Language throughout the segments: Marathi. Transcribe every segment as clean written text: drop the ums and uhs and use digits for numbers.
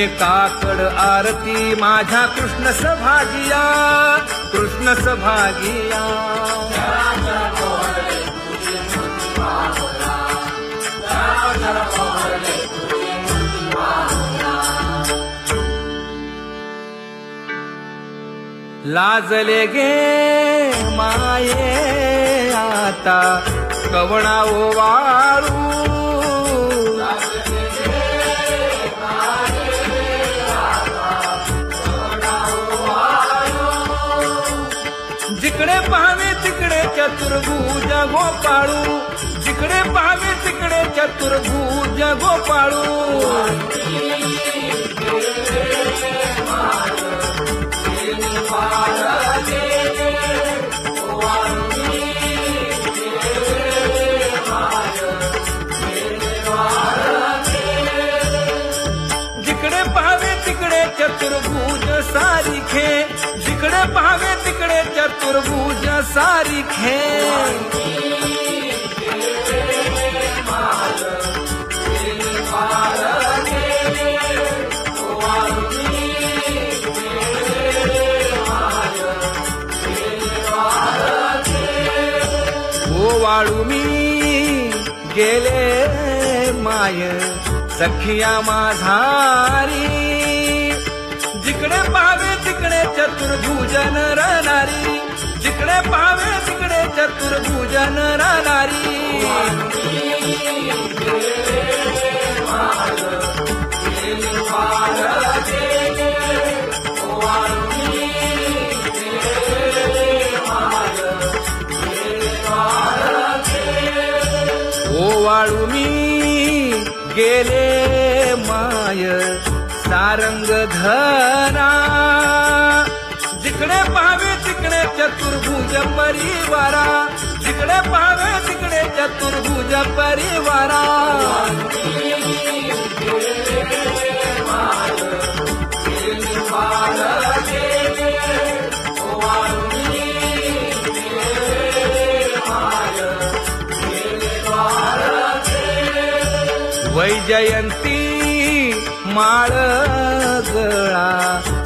एकाकड आरती माझ्या कृष्ण सभागिया, कृष्ण सभागिया. लाजले गे माये आता कवणा ओवाळू, जिकडे पाहावे तिकडे चतुर्भुज गोपाळू, जिकडे पाहावे तिकडे चतुर्भुज गोपाळू. जिकडे पाहावे तिकडे चतुर्भुज सारिखे, जिकडे पाहावे तिकडे चतुर्भुज सारिखे. ओवाळू मी गेले माय सखिया माझारी, जिकडे पाहावे तिकडे चतुर्भुज नरनारी, जिकडे पाहावे तिकडे चतुर्भुज नरनारी. ओवाळू मी गेले माय सारंग धरा, जिकडे पाहावे तिकडे चतुर्भुज परिवारा, जिकडे पाहावे तिकडे चतुर्भुज परिवारा. वैजयंती माळ गळा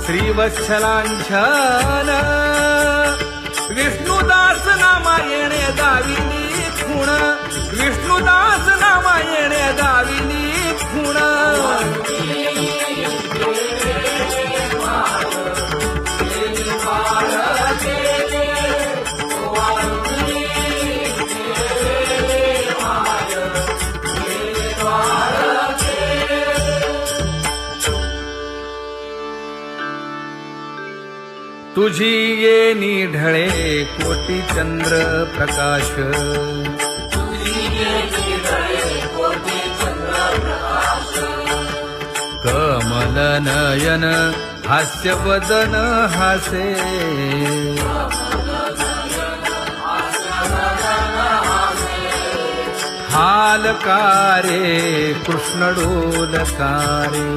श्रीवत्सलांछन, विष्णुदास नामायणे दाविनी खूण, विष्णुदास नामायणे दाविनी खूण. तुझी येणी ढळे कोटी चंद्र प्रकाश, कमल नयन हास्य वदन हासे, हालकारे कृष्ण डोलकारे.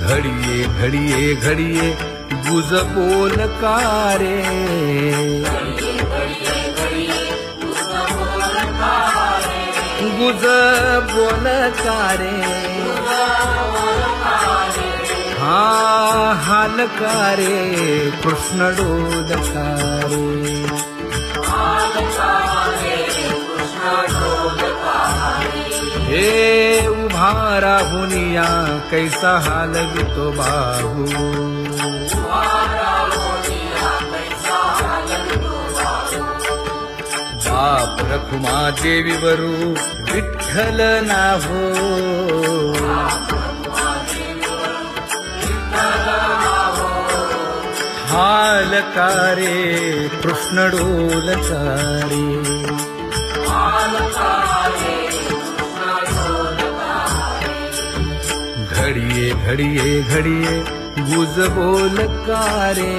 घडिये घडिये घडिये गुज बोलकारे, गुज बोलकारे. हा हालकारे कृष्ण डोलकारे. हे उभा राहुनिया कैसा हालवितो बाहू, बाप रखुमा देवी वरू विठ्ठल नाहो, हालकारे कृष्ण डोलकारे. घडिये घडिये घडिये गुज बोलकारे,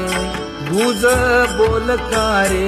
गुज बोलकारे.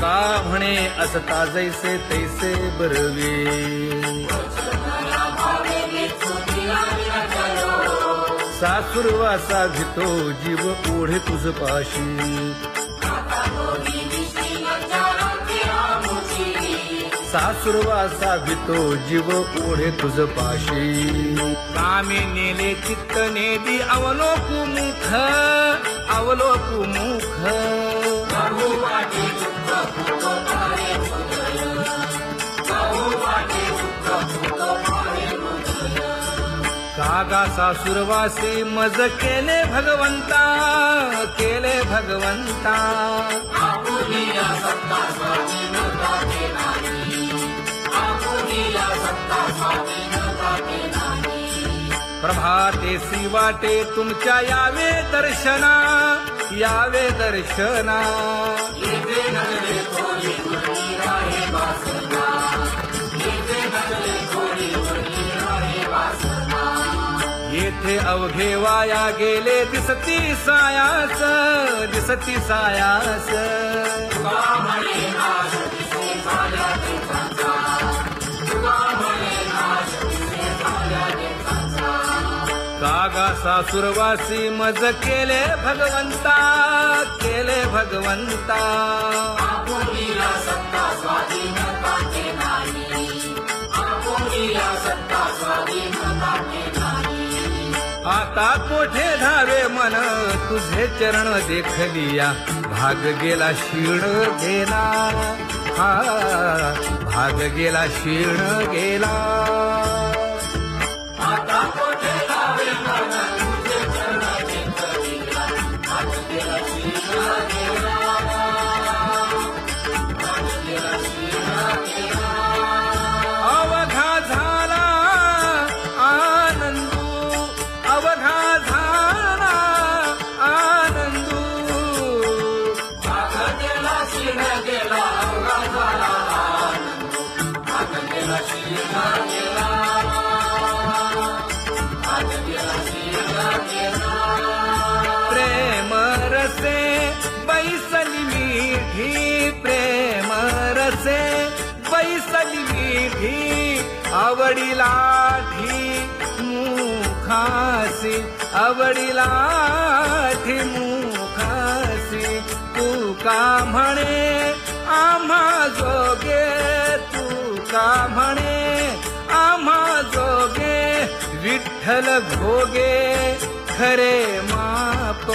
तुका म्हणे असता जैसे तैसे बरवे सासुरवासा भितो जीव ओढे तुझ पाशी सासुरवासा भितो जीव ओढे तुझ पाशी कामे नेले चित्त नेदी अवलोकु मुख अवलोकु मुख कागा सासुरवासी मज केले भगवंता केले भगवंता प्रभातेसी वाटे तुमच्या यावे दर्शना यावे दर्शना येथे अवघे वाया गेले दिसती सायास दिसती सायास कागा सासुरवासी मज केले भगवंता केले भगवंता आता कोठे धावे मन तुझे चरण देखलिया भाग गेला शीण गेला हा भाग गेला शीण गेला आता कोठे धावे मन तुझे चरण देखलिया भाग गेला शीण गेला भाग गेला शीण गेला अवघा झाला आनंदू अवघा झाला आनंदू भाग गेला शीण गेला अवघा झाला आनंदू भाग गेला शीण गेला भाग गेला शीण गेला प्रेम रसे बैसली मीठी प्रेम रसे बैसली मीठी आवडीला ठी मुखासी आवडीला ठी मुखासी तू का म्हणे आम्हा जोगे तू का म्हणे आम्हा जोगे विठ्ठल भोगे खरे माप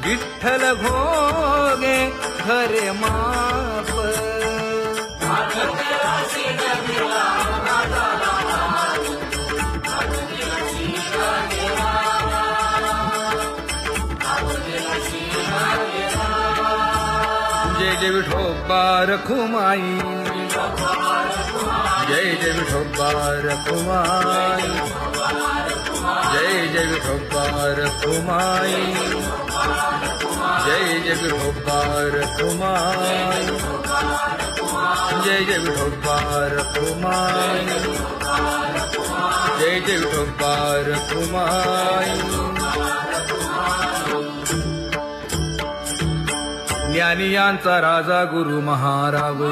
विठ्ठल भोगे खरे माप जय जय विठोबा रखुमाई जय जय विठोबा रखुमाई जय जय विठोबा रखुमाई जय जय विठोबा रखुमाई जय जय विठोबा रखुमाई जय जय विठोबा रखुमाई ज्ञानियांचा राजा गुरु महाराज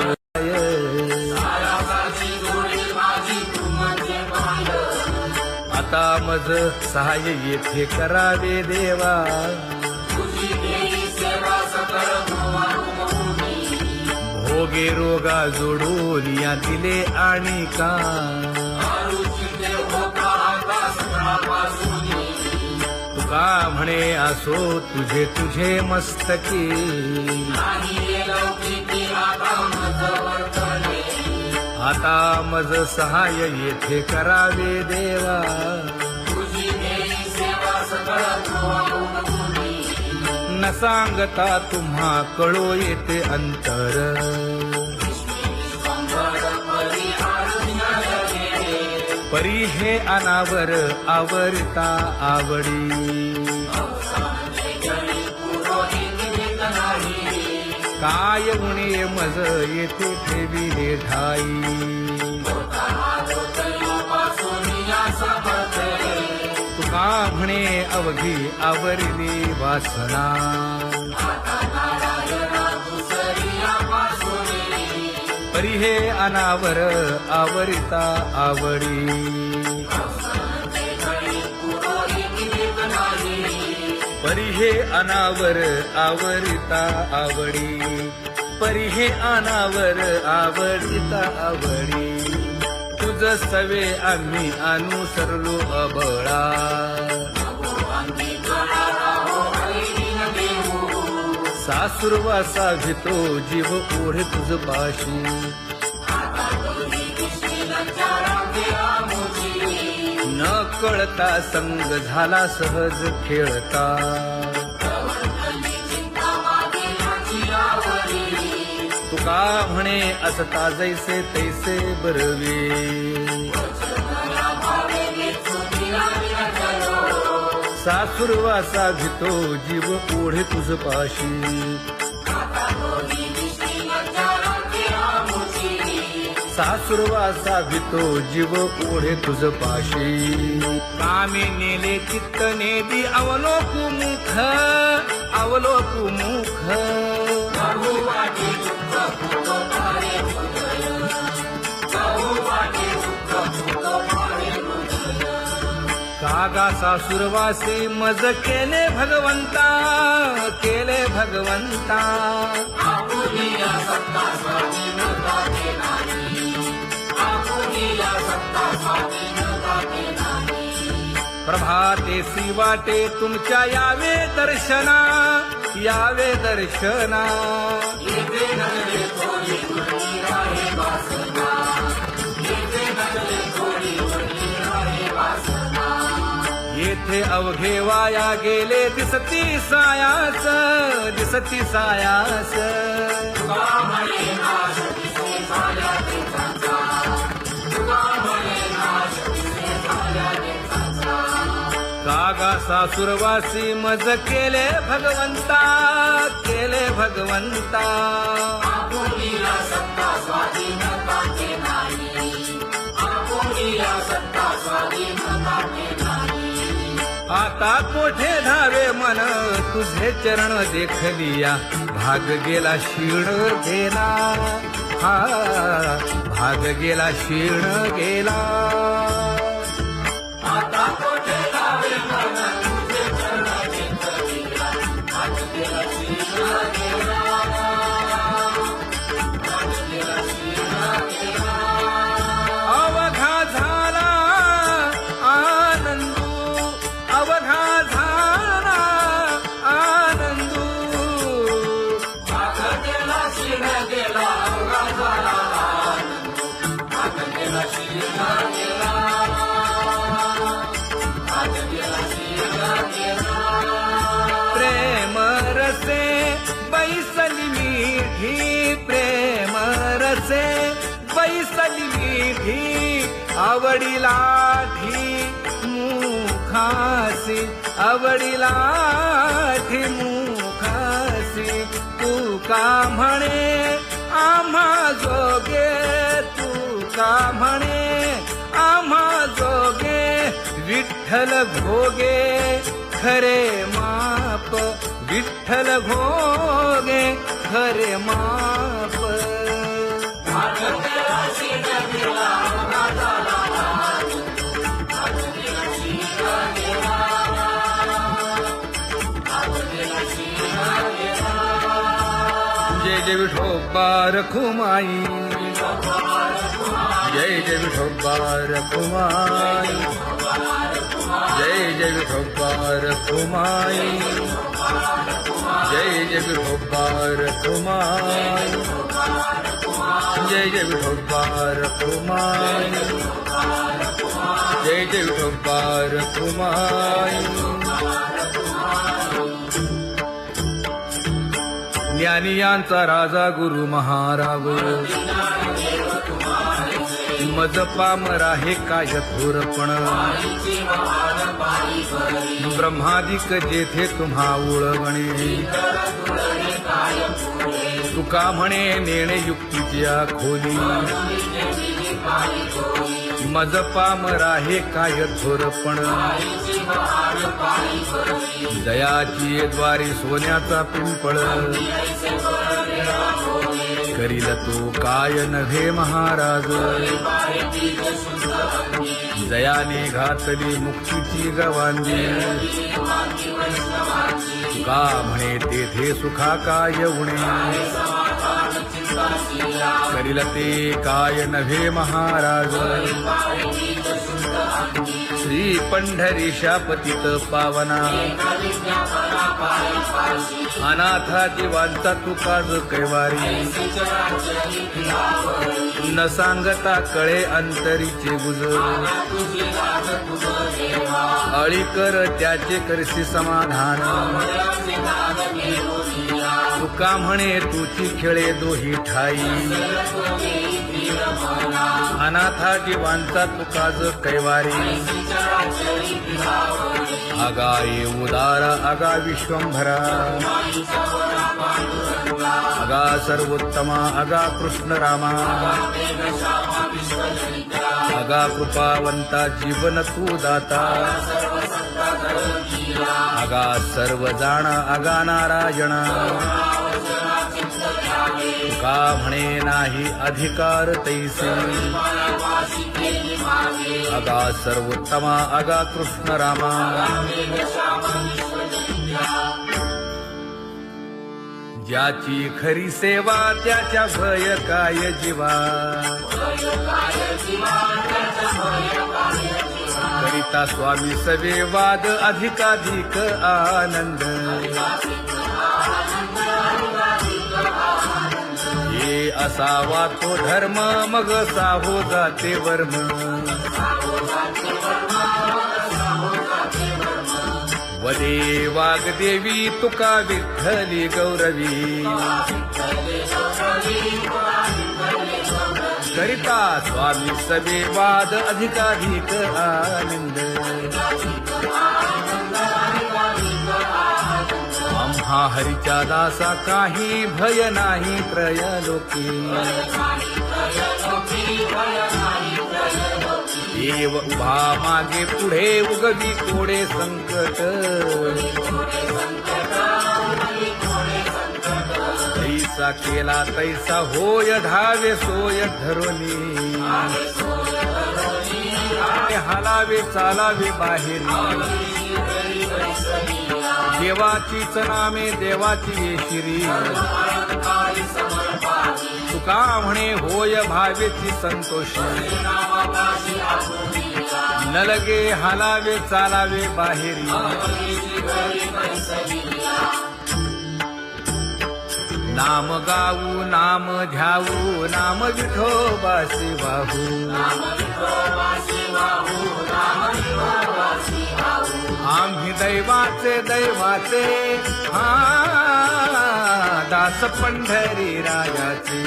आता मज सहाय्य येथे करावे देवा भोगे रोगा जोडून या दिले आणि का तुका म्हणे असो तुझे तुझे मस्तकी आता मज सहाय्य येथे करावे देवा न सांगता तुम्हा कळो येते अंतर परी हे अनावर आवरता आवडी काय उणे मज येथे ठेविले ठाई तुका म्हणे अवघी आवरली वासना परी हे अनावर आवरिता आवडी परी हे अनावर आवरिता आवडी परी हे अनावर आवडिता आवडी तुझ सवे आम्ही अनुसरलो अबळा सासुरवासा भितो जीव ओढे तुझ पाशी न कळता संग झाला सहज खेळता तुका म्हणे असता जैसे तैसे बरवे सासुरवासा भितो जीव ओढे तुझ पाशी सासुरवासा भितो जीव ओढे तुझ पाशी कामी नेले चित्त नेदी अवलोकु मुख कागा सासुरवासी मज केले भगवंता प्रभाते सी वाटे तुमच्या यावे दर्शना येथे अवघे वाया गेले दिसती सायास कागा सासुरवासी मज केले भगवंता आता कोठे धावे मन तुझे चरण देखलिया भाग गेला क्षीण गेला भाग गेला क्षीण गेला आता कोठे धावे मन तुझे चरण देखलिया भाग गेला क्षीण गेला अवघा झाला आनंदू अवघा झाला आनंदू भाग गेला क्षीण गेला अवघा झाला आनंदू भाग गेला क्षीण गेला भाग गेला क्षीण गेला प्रेम रसे बैसली मीठी प्रेम रसे बैसली मीठी आवडीला ठी मुखासी आवडीला ठी मुखासी तू का म्हणे आम्हा जोगे तू का म्हणे आम्हा जोगे विठ्ठल भोगे खरे माप विठ्ठल भोगे खरे माप जय जय विठोबा रखुमाई जय जय विठोबा रखुमाई जय जय विठोबा रखुमाई जय जय विठोबा रखुमाई जय जय विठोबा रखुमाई जय जय विठोबा रखुमाई ज्ञानियांचा राजा गुरु महाराव मज पामरा हे काय थोरपण ब्रह्मादिक जेथे तुम्हा उळवणे तुका म्हणे नेणे युक्तीच्या खोली मज पामरा हे काय थोरपण दयाची द्वारी सोन्याचा पिंपळ करील तो काय नव्हे महाराज जयाने घातली मुक्तीची गवांदी तुका म्हणे तेथे सुखा काय उणे करील ते काय नव्हे महाराज श्री पंढरीशा पतित पावना अनाथा जीवांचा तुकाज कैवारी न सांगता कळे अंतरीचे गुज अळी कर त्याचे करशी समाधान तुका म्हणे तुची खेळे दोही ठाई अनाथा जीवांचा तुकाज कैवारी अगा ये उदारा अगा विश्वंभरा अगा सर्वोत्तमा अगा कृष्ण रामा अगा कृपावंता जीवन तू दाता अगा सर्व जाणा अगा नारायणा तुका म्हणे नाही अधिकार तैसे अगा सर्वोत्तमा अगा कृष्ण रामा ज्याची खरी सेवा त्याच्या भय काय जीवा करिता स्वामी सवे वाद अधिकाधिक आनंद ये असावा तो धर्म मग साहो जाते वर्म वदे वाग्देवी तुका विठ्ठली गौरवी करिता स्वामी सवे वाद अधिकाधिक आनंद आम्हा हरीच्या दासा काही भय नाही त्रयलोकी देव उभा मागे पुढे उगवी कोडे संकट तैसा केला तैसा होय धावे सोय धरोनी हालावे चालावे बाहेरी देवाचीच नामे देवाची येशिरी तुका म्हणे होय भावेची संतोषी न लगे हालावे चालावे बाहेरी नाम गाऊ नाम घ्याऊ नाम विठोबासी वाहू आम्ही दैवाचे दैवाचे हा दास पंढरी रायाचे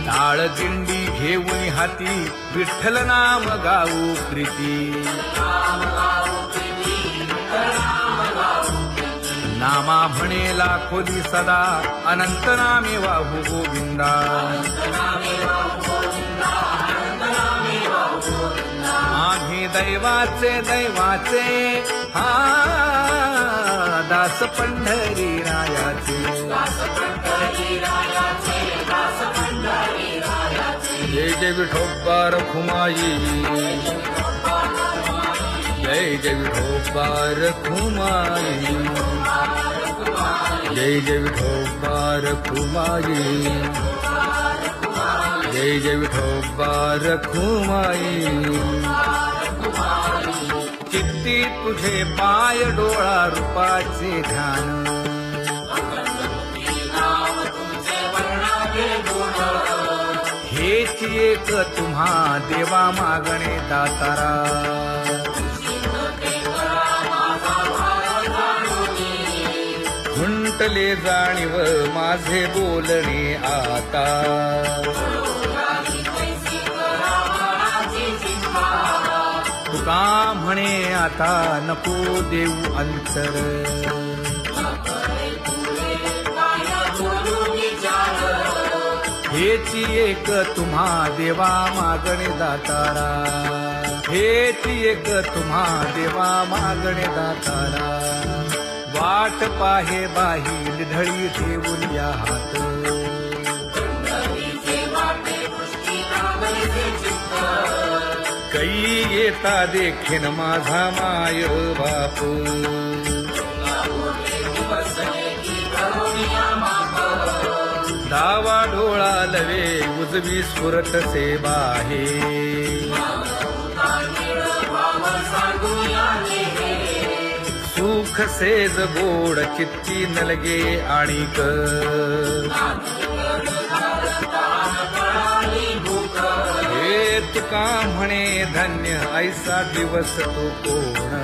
टाळ दिंडी घेऊन हाती विठ्ठल नाम गाऊ प्रीती नामा म्हणेला खोली सदा अनंत नामे वाहू गोविंदा आम्ही दैवाचे दैवाचे हा दास पंढरी रायाचे जय जय विठोबा रखुमाई जय जय विठोबा रखुमाई जय जय विठोबा रखुमाई जय जय विठोबा रखुमाई चित्ती तुझे पाय डोळा रूपाचे ध्यान हेच एक तुम्हा देवा मागणे दातारा खुंटले जाणीव माझे बोलणे आता तुका म्हणे आता नको देऊ अंतर हेची एक तुम्हा देवा मागणे दातारा हेची एक तुम्हा देवा मागणे दातारा वाट पाहे बाही ढळी ठेवून या हात कै येता देखेन माझा माय बाप डावा डोळा लवे उजवी स्फुरत से बाहे सुख सेज गोड चित्ती नलगे आणिक हे तुका म्हणे धन्य ऐसा दिवस तो कोण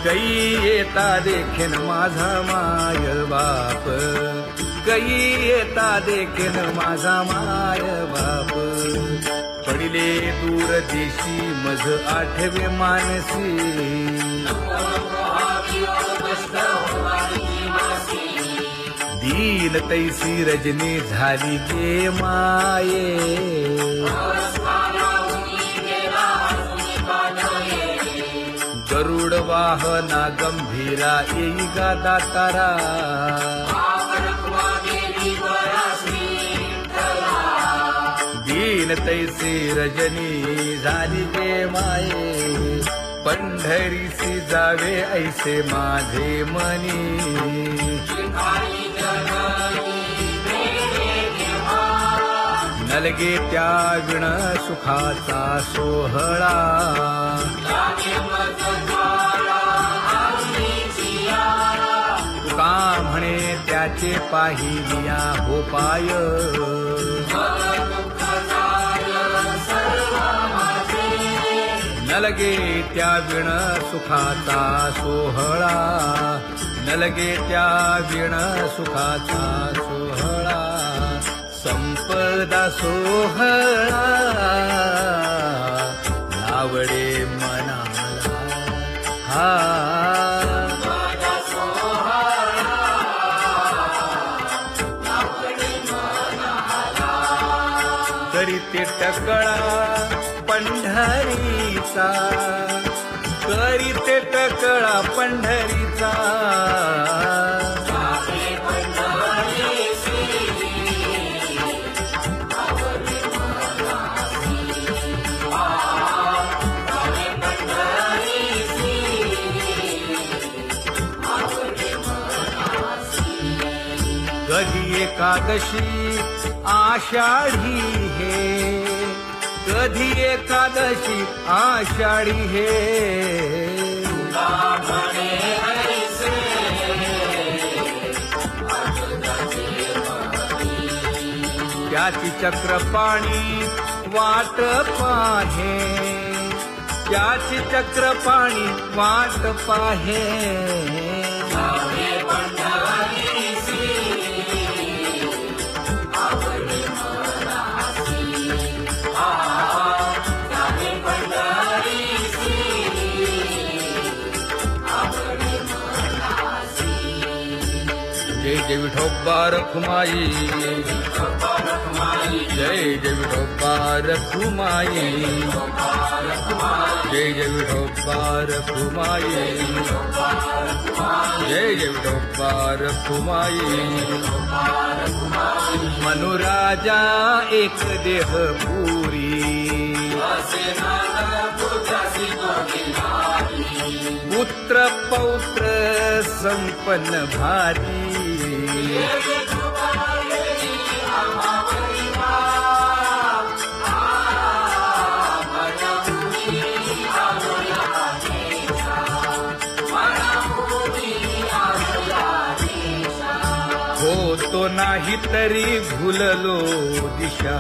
कै येता देखेन माझा माय बाप कै येता देखेन माझा माय बाप पडिले दूर देशी मज आठवे मानसी दीन तैसी रजनी झाली गे माये गरुड वाहना गंभीरा येई गा दातारा दीन तैसी रजनी झाली गे माये पंढरीसी जावे ऐसे माझे मनी नलगे त्या विण सुखाचा सोहळा तुका म्हणे त्याचे पाहिलिया हो पाय नलगे त्या विण सुखाचा सोहळा नलगे त्या विण सुखाचा सोहळा संपदा सोहळा नावडे मनाला हा करीते टकळा पंढरीचा करीते टकळा पंढरीचा कधी एकादशी आषाढी हे कधी एकादशी आषाढी हे त्याची चक्रपाणी वाट पाहे त्याची चक्रपाणी वाट पाहे जय जय विठोबा रखुमाई जय जय विठोबा रखुमाई जय जय विठोबा रखुमाई जय जय विठोबा रखुमाई मनुराजा एक देह पुरी पुत्र पौत्र संपन्न भारी होतो नाही तरी भुललो दिशा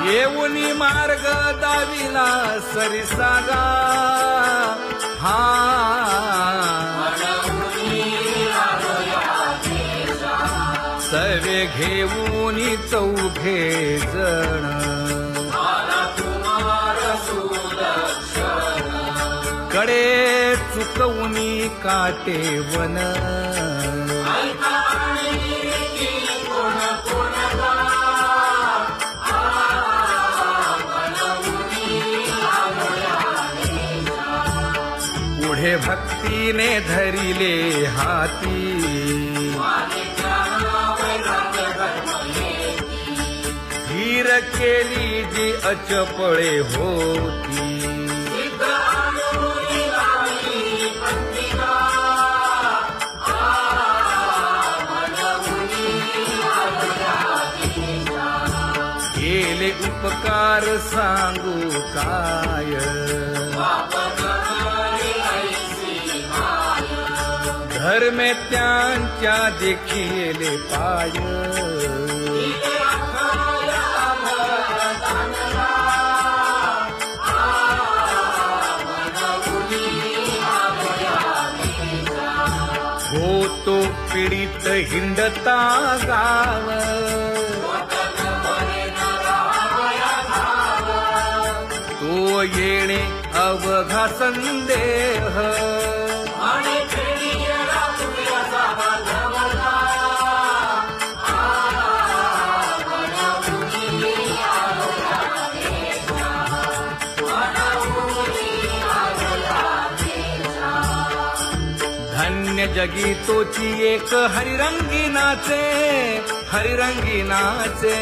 येऊनी मार्ग दाविला सरिसागा हा सवे घेऊनी चौघे जण कडे चुकवूनी काटे वन पुढे भक्तीने धरिले हाती, धीर केली जी अचपळे होती. केले उपकार सांगू काय, धर्मे त्यांच्या देखिले पाय. होतो पीडित हिंडता गाव, तो येणे अवघा संदेह. धन्य जगी तोची एक हरिरंगी नाचे, हरिरंगी नाचे.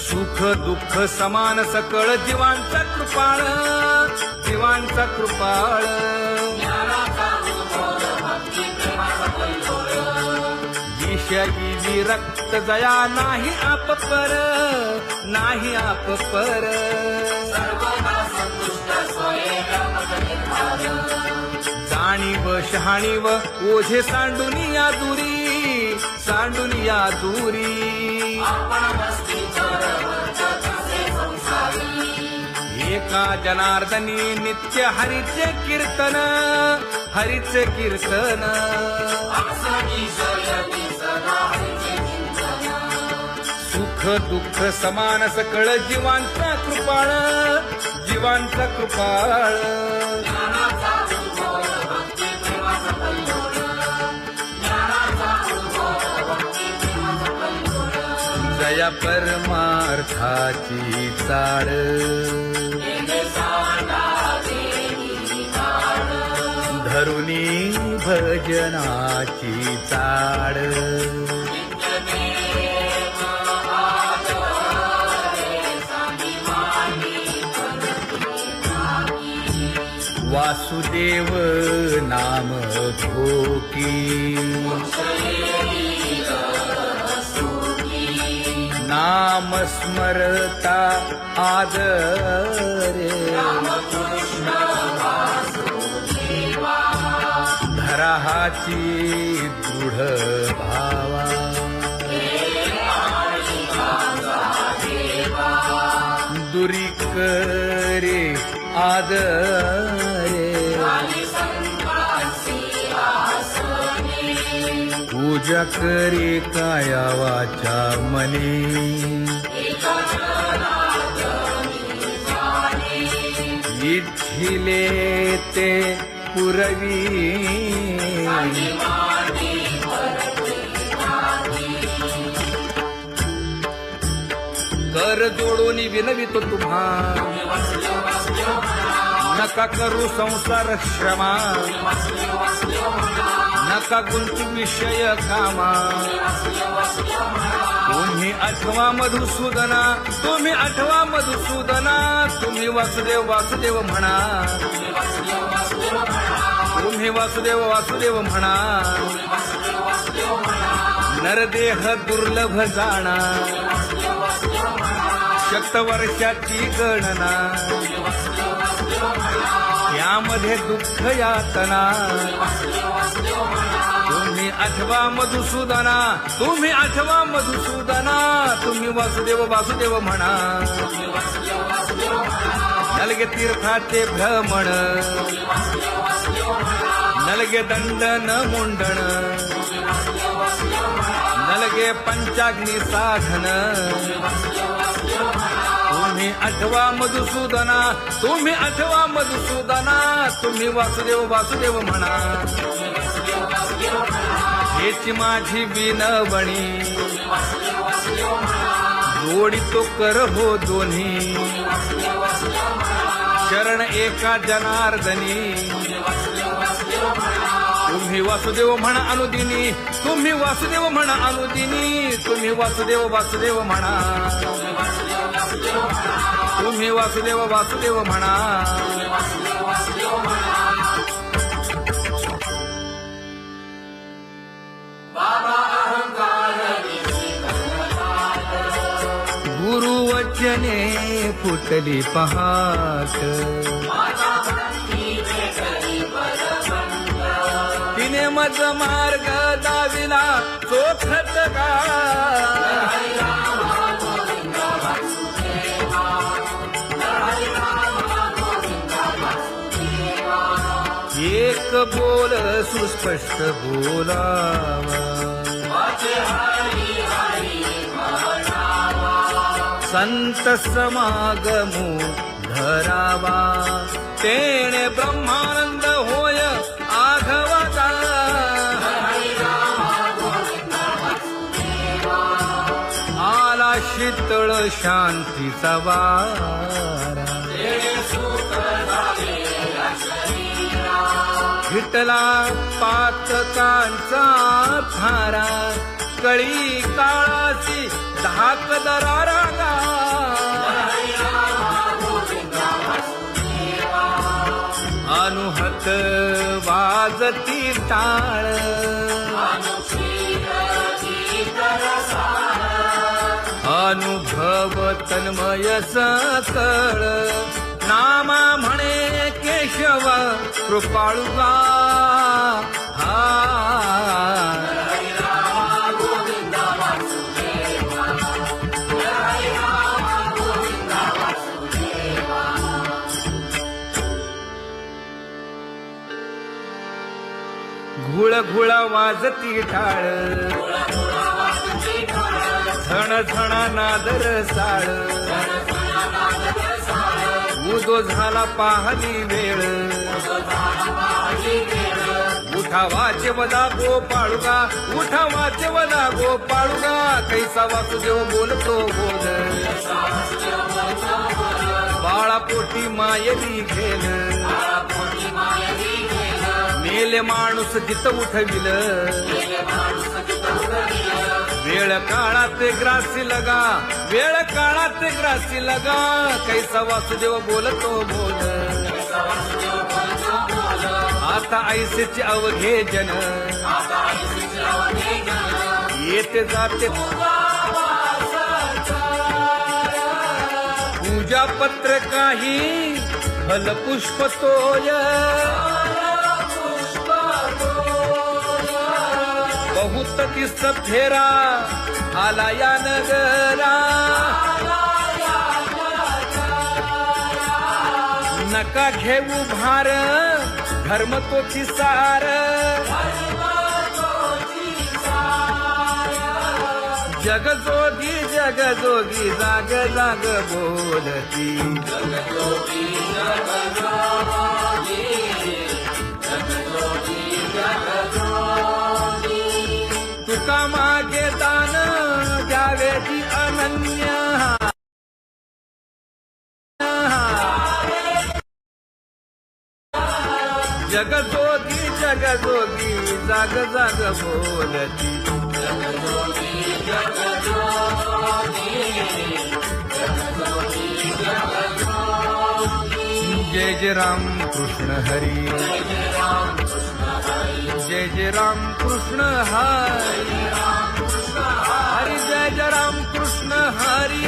सुख दुःख समान सकळ जीवांचा कृपाळ, जीवांचा कृपाळ. विषयी विरक्त जया नाही आप पर, नाही आप पर. जाणीव शहाणीव ओझे सांडुनिया दुरी, सांडुनिया दुरी. एका जनार्दनी नित्य हरीचे कीर्तन, हरीचे कीर्तन. सुख दुःख समान सकळ जीवांचा कृपाळ, जीवांचा कृपाळ. जया परमार्थाची चाळ, धरुनी भजनाची चाळ. वासुदेव नाम घोकी, नाम स्मरता आदरे. धराहाची दृढ भावा, दुरी करे आदरे. पूजा करे काया वाचा मने, इच्छिले ते पुरवी. कर जोडून विनवितो तुम्हा, नका करू संसार श्रमा. नका गुंतू विषय कामा. तुम्ही आठवा मधुसूदना, तुम्ही आठवा मधुसूदना. तुम्ही वासुदेव वासुदेव म्हणा, तुम्ही वासुदेव वासुदेव म्हणा. नरदेह दुर्लभ जाणा, शतवर्षाची गणना. यामध्ये दुःख यातना. तुम्ही आठवा मधुसूदना, तुम्ही आठवा मधुसूदना. तुम्ही वासुदेव वासुदेव म्हणा. नलगे तीर्थाचे भ्रमण, नलगे दंडन मुंडण. नलगे पंचाग्नी साधन. तुम्ही आठवा मधुसूदना, तुम्ही आठवा मधुसूदना. तुम्ही वासुदेव वासुदेव म्हणा. हेची माझी विनवणी, जोडी तो कर हो दोन्ही. शरण एका जनार्दनी तुम्ही वासुदेव म्हणा अनुदिनी तुम्ही वासुदेव म्हणा अनुदिनी तुम्ही वासुदेव वासुदेव म्हणा तुम्ही वासुदेव वासुदेव म्हणा गुरुवचने फुटली पहाट तिने मज मार्ग दाविला चोखत का एक बोल सुस्पष्ट बोलावा संत समागमू धरावा तेणे ब्रह्मानंद होय आघवता आला शीतळ शांतीचा वारा विठला पातकांचा थारा कळी काळाची धाक दरारा अनुहत वाजती टाळ अनुभव तन्मय सकळ नामा म्हणे केशव कृपाळुगा घुळ घुळ वाजती टाळ झण झण नादर साळ उदो झाला पाहली वेळ उठा वाचे वदा गोपाळुगा उठा वाचे वदा गोपाळुगा कैसा वासुदेव बोलतो बोल बाळा पोटी मायली घेल मेले माणूस जित उठविल वेळ काळात ग्रासी लगा वेळ काळात ग्रासी लगा कैसा वासुदेव बोलतो बोल आता ऐसेचे अवघे जन येते जाते पूजा पत्र काही फलपुष्प तोय बहुत दिस फेरा आला या नगरा नका घेऊ भार धर्म तोची सार जगजोगी जगजोगी जाग जाग बोलती तुका मागे दान द्यावेची अनन्य जगजोगी जगजोगी जाग जाग बोलती जय जय राम कृष्ण हरी जय जय राम कृष्ण हरी हरि जय जय राम कृष्ण हरी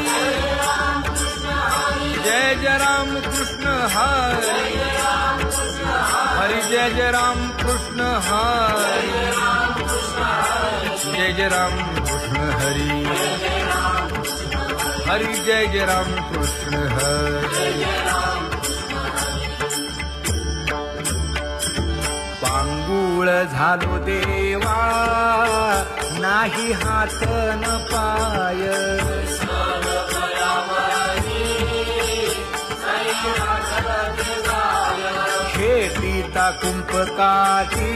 जय जय राम कृष्ण हरी हरि जय जय राम कृष्ण हरी जय जय राम कृष्ण हरी हरि जय जय राम कृष्ण हरी पांगुळ झालो देवा नाही हात न पाय शेतीता कुंपकाठी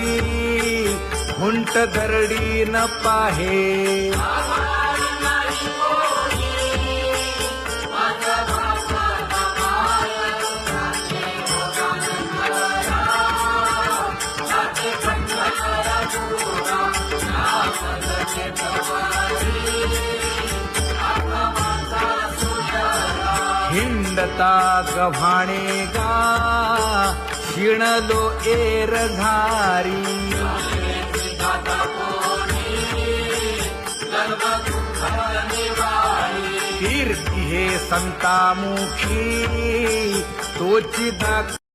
हुंट दरडी न पाहे हिंडता गव्हाणे गा शिणलो एरघारी कीर्ती हे संतामुखी तोची दाख